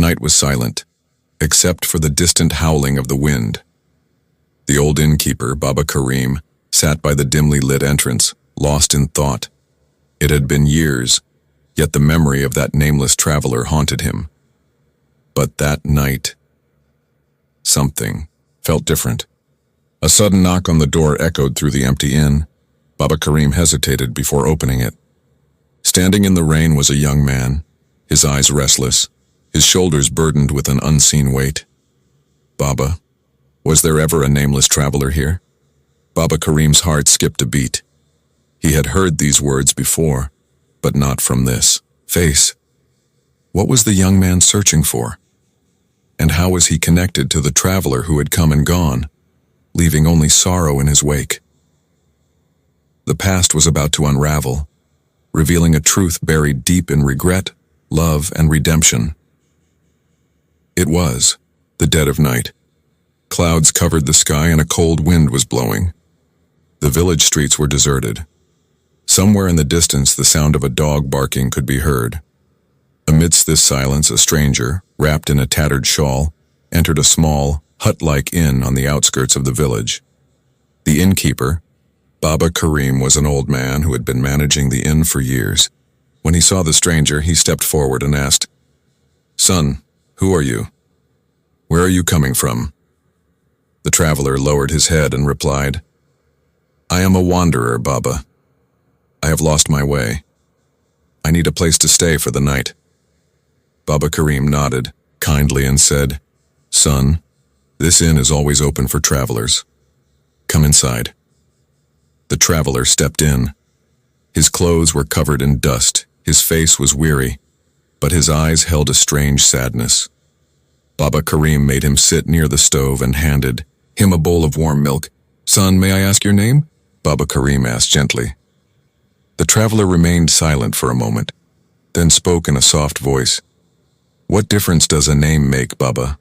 night was silent, except for the distant howling of the wind. The old innkeeper, Baba Karim, sat by the dimly lit entrance, lost in thought. It had been years, yet the memory of that nameless traveler haunted him. But that night, something felt different. A sudden knock on the door echoed through the empty inn. Baba Karim hesitated before opening it. Standing in the rain was a young man, his eyes restless, his shoulders burdened with an unseen weight. Baba, was there ever a nameless traveler here? Baba Karim's heart skipped a beat. He had heard these words before, but not from this face. What was the young man searching for? And how was he connected to the traveler who had come and gone, leaving only sorrow in his wake? The past was about to unravel, revealing a truth buried deep in regret, love, and redemption. It was the dead of night. Clouds covered the sky and a cold wind was blowing. The village streets were deserted. Somewhere in the distance, the sound of a dog barking could be heard. Amidst this silence, a stranger, wrapped in a tattered shawl, entered a small, hut-like inn on the outskirts of the village. The innkeeper, Baba Karim, was an old man who had been managing the inn for years. When he saw the stranger, he stepped forward and asked, "Son, who are you? Where are you coming from?" The traveler lowered his head and replied, "I am a wanderer, Baba. I have lost my way. I need a place to stay for the night." Baba Karim nodded kindly and said, "Son, this inn is always open for travelers. Come inside." The traveler stepped in. His clothes were covered in dust, his face was weary, but his eyes held a strange sadness. Baba Karim made him sit near the stove and handed him a bowl of warm milk. "Son, may I ask your name?" Baba Karim asked gently. The traveler remained silent for a moment, then spoke in a soft voice. "What difference does a name make, Baba?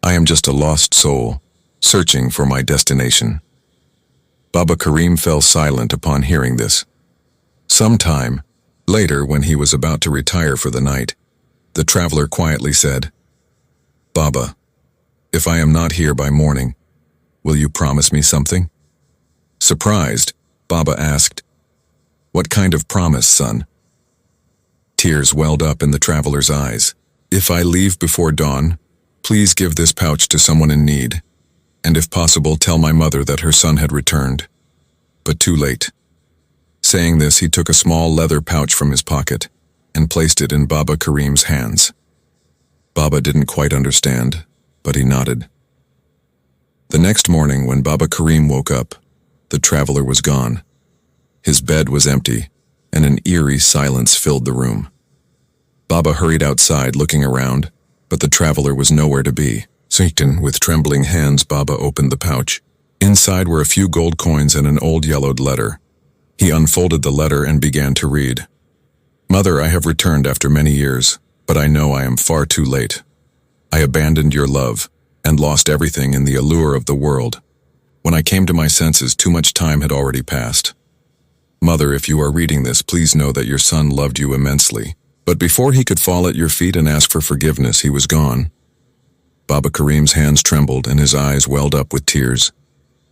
I am just a lost soul, searching for my destination." Baba Karim fell silent upon hearing this. Sometime later, when he was about to retire for the night, the traveler quietly said, "Baba, if I am not here by morning, will you promise me something?" Surprised, Baba asked, "What kind of promise, son?" Tears welled up in the traveler's eyes. "If I leave before dawn, please give this pouch to someone in need, and if possible, tell my mother that her son had returned." But too late. Saying this, he took a small leather pouch from his pocket and placed it in Baba Karim's hands. Baba didn't quite understand, but he nodded. The next morning, when Baba Karim woke up, the traveler was gone. His bed was empty, and an eerie silence filled the room. Baba hurried outside, looking around, but the traveler was nowhere to be. With trembling hands, Baba opened the pouch. Inside were a few gold coins and an old yellowed letter. He unfolded the letter and began to read. "Mother, I have returned after many years, but I know I am far too late. I abandoned your love and lost everything in the allure of the world. When I came to my senses, too much time had already passed. Mother, if you are reading this, please know that your son loved you immensely. But before he could fall at your feet and ask for forgiveness, he was gone." Baba Karim's hands trembled and his eyes welled up with tears.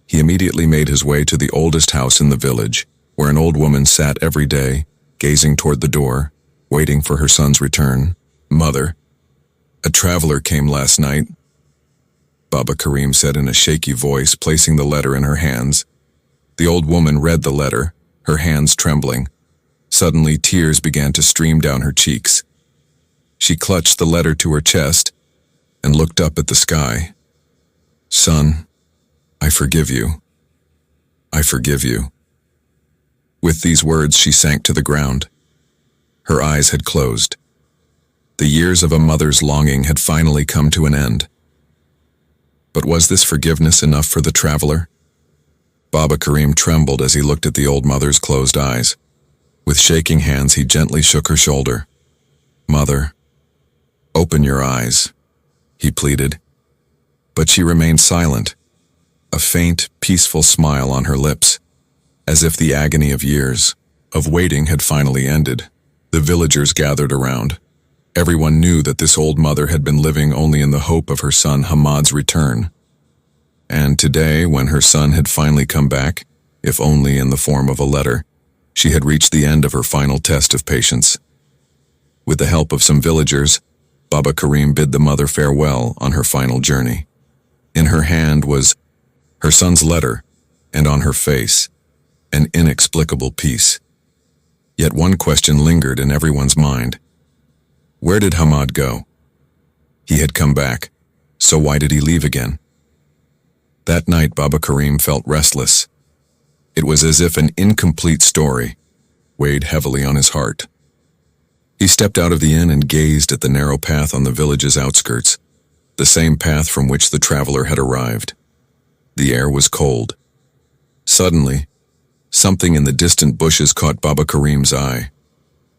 He immediately made his way to the oldest house in the village, where an old woman sat every day, gazing toward the door, waiting for her son's return. "Mother, a traveler came last night," Baba Karim said in a shaky voice, placing the letter in her hands. The old woman read the letter, her hands trembling. Suddenly, tears began to stream down her cheeks. She clutched the letter to her chest and looked up at the sky. "Son, I forgive you. I forgive you." With these words, she sank to the ground. Her eyes had closed. The years of a mother's longing had finally come to an end. But was this forgiveness enough for the traveler? Baba Karim trembled as he looked at the old mother's closed eyes. With shaking hands, he gently shook her shoulder. "Mother, open your eyes," he pleaded. But she remained silent, a faint, peaceful smile on her lips, as if the agony of years of waiting had finally ended. The villagers gathered around. Everyone knew that this old mother had been living only in the hope of her son Hamad's return. And today, when her son had finally come back, if only in the form of a letter, she had reached the end of her final test of patience. With the help of some villagers, Baba Karim bid the mother farewell on her final journey. In her hand was her son's letter, and on her face, an inexplicable peace. Yet one question lingered in everyone's mind. Where did Hamad go? He had come back, so why did he leave again? That night Baba Karim felt restless. It was as if an incomplete story weighed heavily on his heart. He stepped out of the inn and gazed at the narrow path on the village's outskirts, the same path from which the traveler had arrived. The air was cold. Suddenly, something in the distant bushes caught Baba Karim's eye.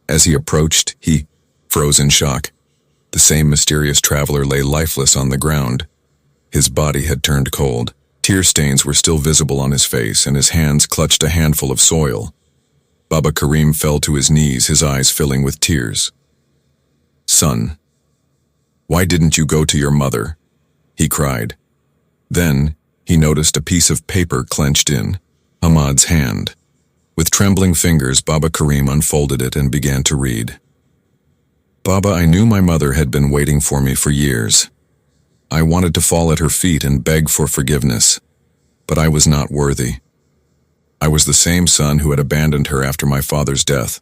As he approached, he froze in shock. The same mysterious traveler lay lifeless on the ground. His body had turned cold. Tear stains were still visible on his face, and his hands clutched a handful of soil. Baba Karim fell to his knees, his eyes filling with tears. "Son, why didn't you go to your mother?" he cried. Then he noticed a piece of paper clenched in Hamad's hand. With trembling fingers, Baba Karim unfolded it and began to read. "Baba, I knew my mother had been waiting for me for years. I wanted to fall at her feet and beg for forgiveness, but I was not worthy. I was the same son who had abandoned her after my father's death,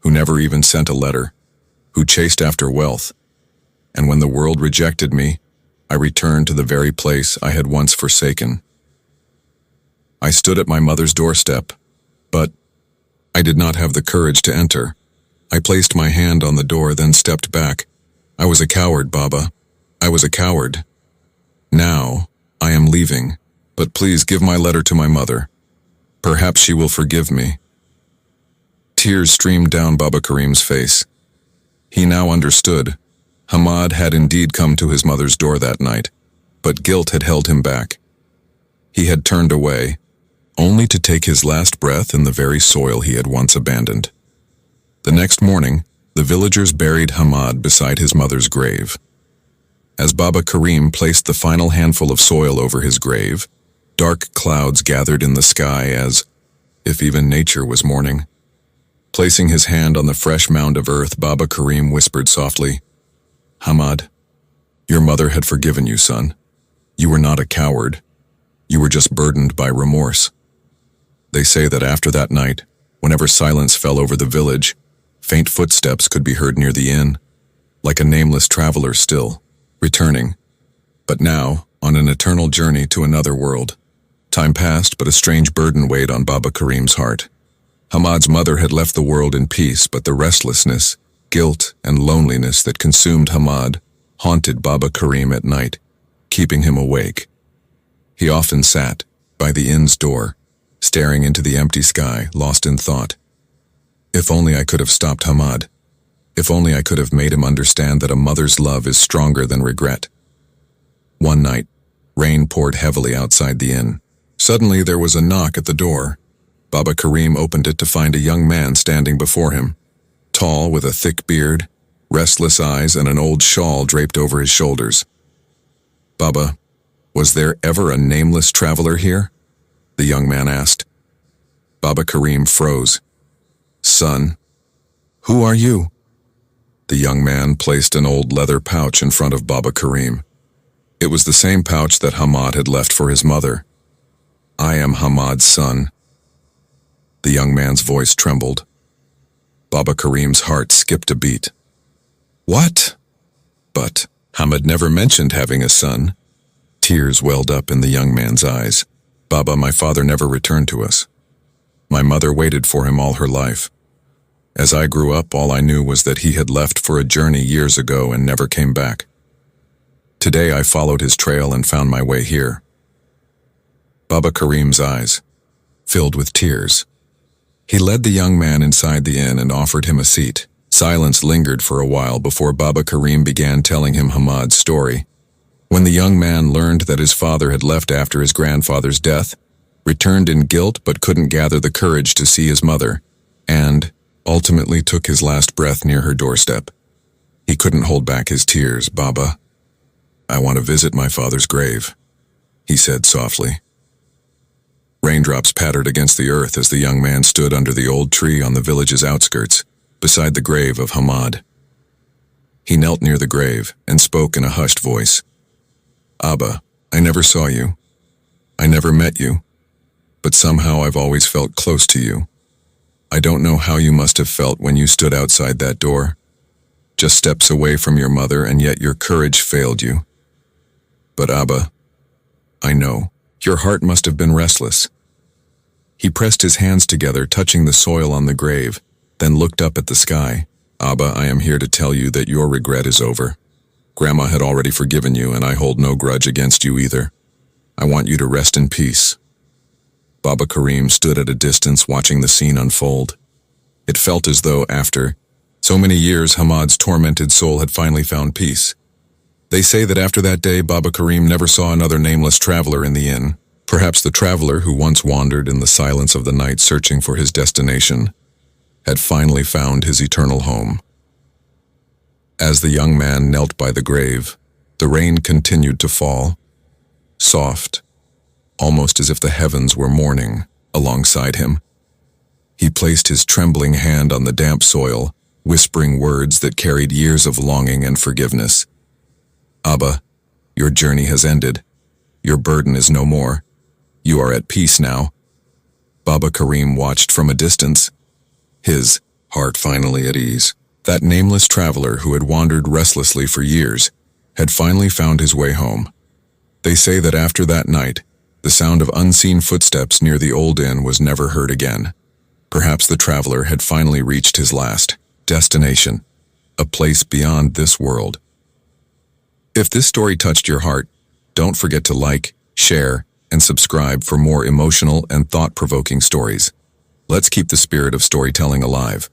who never even sent a letter, who chased after wealth. And when the world rejected me, I returned to the very place I had once forsaken. I stood at my mother's doorstep, but I did not have the courage to enter. I placed my hand on the door, then stepped back. I was a coward, Baba. I was a coward. Now, I am leaving, but please give my letter to my mother. Perhaps she will forgive me." Tears streamed down Baba Karim's face. He now understood. Hamad had indeed come to his mother's door that night, but guilt had held him back. He had turned away, only to take his last breath in the very soil he had once abandoned. The next morning, the villagers buried Hamad beside his mother's grave. As Baba Karim placed the final handful of soil over his grave, dark clouds gathered in the sky as if even nature was mourning. Placing his hand on the fresh mound of earth, Baba Karim whispered softly, "Hamad, your mother had forgiven you, son. You were not a coward. You were just burdened by remorse." They say that after that night, whenever silence fell over the village, faint footsteps could be heard near the inn, like a nameless traveler still, returning, but now on an eternal journey to another world. Time passed, but a strange burden weighed on Baba Karim's heart. Hamad's mother had left the world in peace, but the restlessness, guilt, and loneliness that consumed Hamad haunted Baba Karim at night, keeping him awake. He often sat by the inn's door, staring into the empty sky, lost in thought. If only I could have stopped Hamad. If only I could have made him understand that a mother's love is stronger than regret. One night, rain poured heavily outside the inn. Suddenly there was a knock at the door. Baba Karim opened it to find a young man standing before him, tall with a thick beard, restless eyes, and an old shawl draped over his shoulders. "Baba, was there ever a nameless traveler here?" the young man asked. Baba Karim froze. "Son, who are you?" The young man placed an old leather pouch in front of Baba Karim. It was the same pouch that Hamad had left for his mother. "I am Hamad's son." The young man's voice trembled. Baba Karim's heart skipped a beat. "What?" But Hamad never mentioned having a son. Tears welled up in the young man's eyes. "Baba, my father never returned to us. My mother waited for him all her life. As I grew up, all I knew was that he had left for a journey years ago and never came back. Today I followed his trail and found my way here." Baba Karim's eyes filled with tears. He led the young man inside the inn and offered him a seat. Silence lingered for a while before Baba Karim began telling him Hamad's story. When the young man learned that his father had left after his grandfather's death, returned in guilt but couldn't gather the courage to see his mother, and ultimately took his last breath near her doorstep. He couldn't hold back his tears. "Baba, I want to visit my father's grave," he said softly. Raindrops pattered against the earth as the young man stood under the old tree on the village's outskirts, beside the grave of Hamad. He knelt near the grave and spoke in a hushed voice. "Abba, I never saw you. I never met you. But somehow I've always felt close to you. I don't know how you must have felt when you stood outside that door, just steps away from your mother, and yet your courage failed you. But Abba, I know, your heart must have been restless." He pressed his hands together, touching the soil on the grave, then looked up at the sky. "Abba, I am here to tell you that your regret is over. Grandma had already forgiven you, and I hold no grudge against you either. I want you to rest in peace." Baba Karim stood at a distance watching the scene unfold. It felt as though after so many years Hamad's tormented soul had finally found peace. They say that after that day Baba Karim never saw another nameless traveler in the inn. Perhaps the traveler who once wandered in the silence of the night searching for his destination had finally found his eternal home. As the young man knelt by the grave, the rain continued to fall, soft, almost as if the heavens were mourning alongside him. He placed his trembling hand on the damp soil, whispering words that carried years of longing and forgiveness. "Abba, your journey has ended. Your burden is no more. You are at peace now." Baba Karim watched from a distance, his heart finally at ease. That nameless traveler who had wandered restlessly for years had finally found his way home. They say that after that night, the sound of unseen footsteps near the old inn was never heard again. Perhaps the traveler had finally reached his last destination, a place beyond this world. If this story touched your heart, don't forget to like, share, and subscribe for more emotional and thought-provoking stories. Let's keep the spirit of storytelling alive.